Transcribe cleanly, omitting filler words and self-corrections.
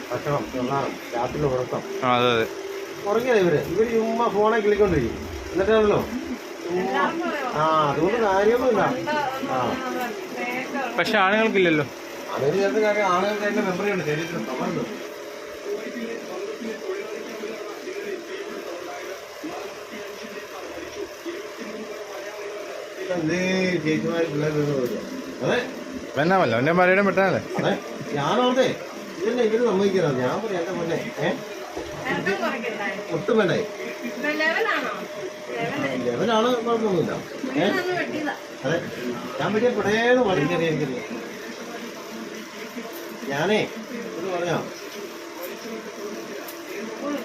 ഭക്ഷണം രാത്രി ഉറക്കം അതെ അതെ ഉറങ്ങിയത് ഇവര് ചുമ്മാ ഫോണെ കിളിക്കൊണ്ടിരിക്കും എന്നിട്ടാണല്ലോ അതുകൊണ്ട് കാര്യമൊന്നുമില്ല. പക്ഷെ ആണുങ്ങൾക്കില്ലല്ലോ. അതിന് ചേർത്ത് കാര്യം ആണുങ്ങൾക്ക് അതിന്റെ മെമ്മറി ഉണ്ട്, ശരീരത്തിൽ തമരുണ്ട്. എന്തേ ചേച്ചിമാര് പിള്ളേർ അതെ എന്നാമല്ലോ എന്റെ മലയുടെ പെട്ടാലേ അതെ ഞാനോർത്തേ ഇതന്നെ ഇവര് സമ്മതിക്കാ. ഞാൻ പറയാം എന്റെ മുന്നേ ഒട്ടും വേണ്ടേ ലെവലാണ് കുഴപ്പമൊന്നുമില്ല. അതെ ഞാൻ പറ്റിയ പിടേന്ന് പറഞ്ഞു എനിക്കറിയാം. ഞാനേ ഇത് പറയാം